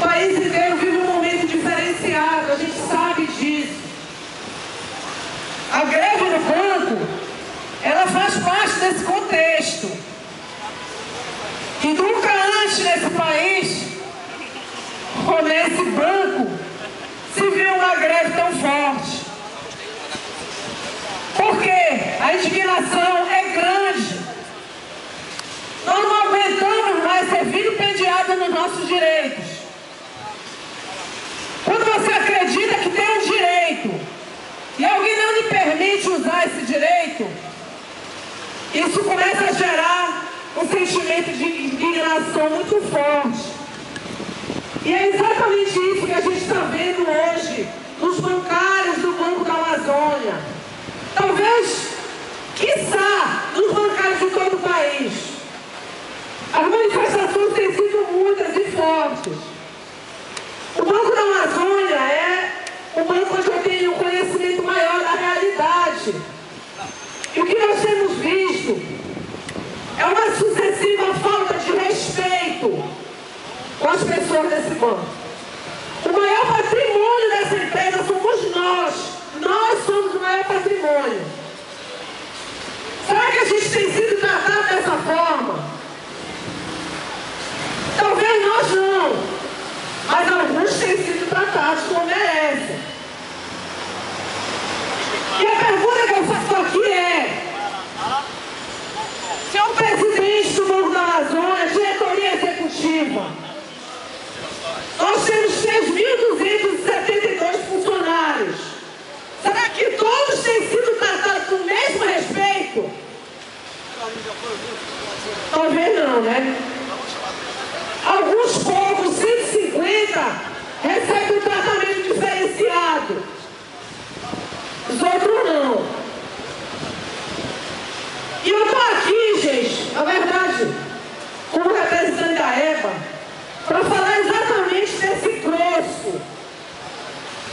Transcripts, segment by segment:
país inteiro vive um momento diferenciado, a gente sabe disso. A greve no banco, ela faz parte desse contexto. Que nunca antes nesse país, ou nesse banco, se viu uma greve tão forte. Porque a indignação é grande. Nós não aguentamos mais ser vilipendiados nos nossos direitos. Quando você acredita que tem um direito e alguém não lhe permite usar esse direito, isso começa a gerar um sentimento de indignação muito forte. E é exatamente isso que a gente está vendo hoje nos bancários do Banco da Amazônia. Talvez, quiçá, nos bancários de todo o país. As manifestações têm sido muitas e fortes. O Banco da Amazônia é o banco onde eu tenho um conhecimento maior da realidade. E o que nós temos visto é uma sucessiva falta de respeito com as pessoas desse banco. O maior patrimônio dessa empresa somos nós. Nós somos o maior patrimônio. Será que a gente tem sido tratado dessa forma? Talvez nós não, mas alguns têm sido tratados como merecem. E a pergunta que eu faço aqui é: senhor presidente do Banco da Amazônia, diretoria executiva, nós temos 3.272 funcionários. Será que todos têm sido tratados com o mesmo respeito? Talvez não, né? Alguns poucos, 150, recebem um tratamento diferenciado. Os outros não. E eu estou aqui, gente, na verdade, como representante da EBA, para falar exatamente desse grosso.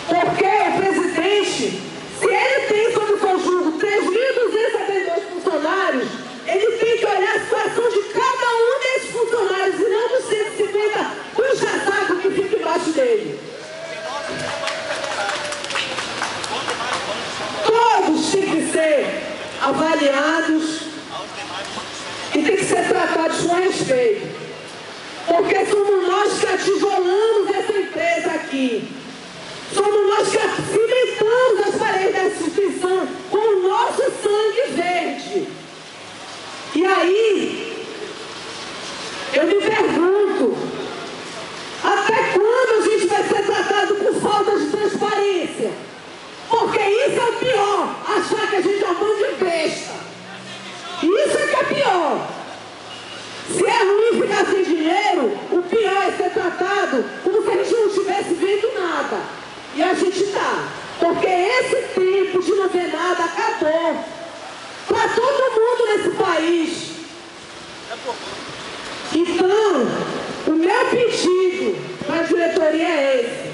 Porque o presidente, se ele tem sob seu jugo 3.272 funcionários, ele tem que olhar a situação de cada um desses funcionários e não dos 150 puxa-saco que fica embaixo dele. Todos têm que ser avaliados e têm que ser tratados com respeito. Porque somos nós que atijolamos essa empresa aqui. Somos nós que cimentamos as paredes da instituição com o nosso sangue verde. E aí, eu me pergunto, até quando a gente vai ser tratado com falta de transparência? Porque isso é o pior, achar que a gente é um bando de besta. Isso é que é pior. Se é ruim ficar sem dinheiro, o pior é ser tratado como se a gente não estivesse vendo nada. E a gente está. Porque esse tempo de não ver nada acabou. Para todo mundo nesse país. Então, o meu pedido para a diretoria é esse.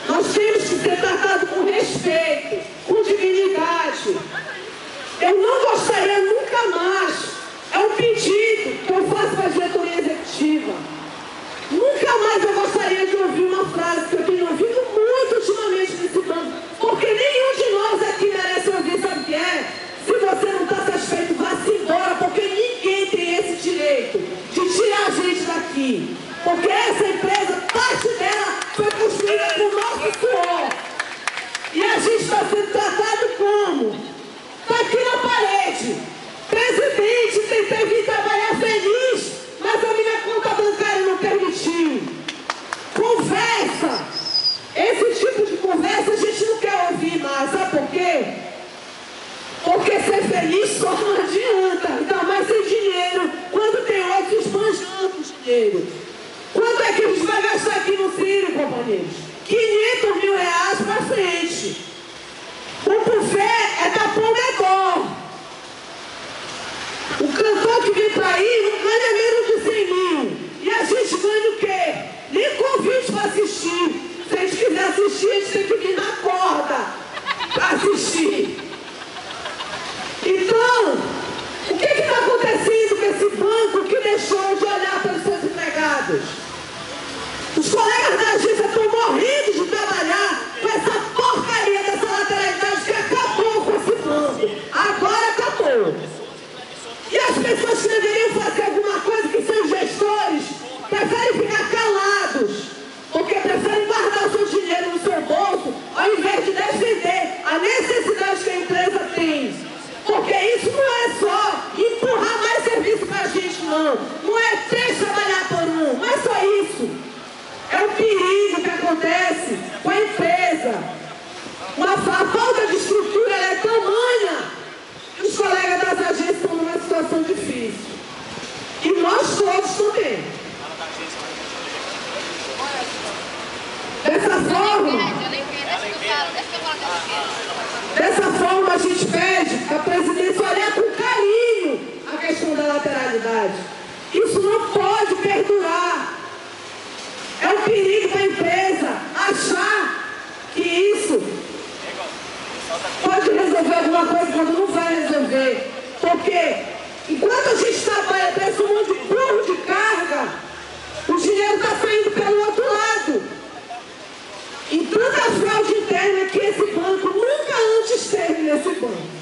Nós temos que ser tratados com respeito, com dignidade. Eu não gostaria nunca mais. É um pedido que eu faço para a diretoria executiva. Nunca mais eu gostaria de ouvir uma frase que eu tenho ouvido muito ultimamente nesse banco. Porque nenhum de nós aqui merece ouvir, sabe o que é? Se você não está satisfeito, vá-se embora, porque ninguém tem esse direito de tirar a gente daqui. Porque essa empresa, parte dela foi construída com o nosso suor. E a gente está sendo tratado como? Está aqui na parede. Presidente, tentei vir trabalhar feliz, mas a minha conta bancária não permitiu. Conversa. Esse tipo de conversa a gente não quer ouvir mais. Sabe por quê? Porque ser feliz só não adianta. Ainda mais sem dinheiro. Quando tem outros esbanjando o dinheiro. Quanto é que a gente vai gastar aqui no Sírio, companheiros? 500 mil reais para frente. O buffet é da Pomedor. O cantor que vem para aí não ganha menos de 100 mil. E a gente ganha o quê? Nem convite para assistir. Se a gente quiser assistir, a gente tem que vir na corda para assistir. Então, o que está acontecendo com esse banco que deixou de olhar pelos seus empregados? Os colegas que deveriam fazer alguma coisa, que são gestores, preferem ficar calados, porque preferem guardar o seu dinheiro no seu bolso, ao invés de defender a necessidade que a empresa tem. Porque isso não é só empurrar mais serviço para a gente, não. Não é ter que trabalhar por um, não é só isso. É o perigo que acontece com a empresa. A falta de estrutura é tamanha que os colegas das agências estão numa situação difícil. E nós todos também. Dessa forma, a gente pede a presidência olhar com carinho a questão da lateralidade. Isso não pode perdurar. É um perigo para a empresa achar que isso pode resolver alguma coisa quando não vai resolver. Porque enquanto a gente trabalha desse monte de burro de carga, o dinheiro está saindo pelo outro lado. E tanta fraude interna que esse banco nunca antes teve nesse banco.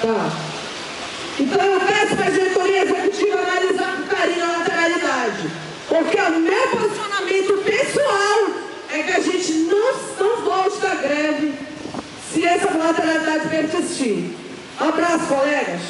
Tá. Então eu peço para a diretoria executiva analisar com carinho a lateralidade. Porque o meu posicionamento pessoal é que a gente não volte da greve se essa lateralidade persistir. Um abraço, colegas.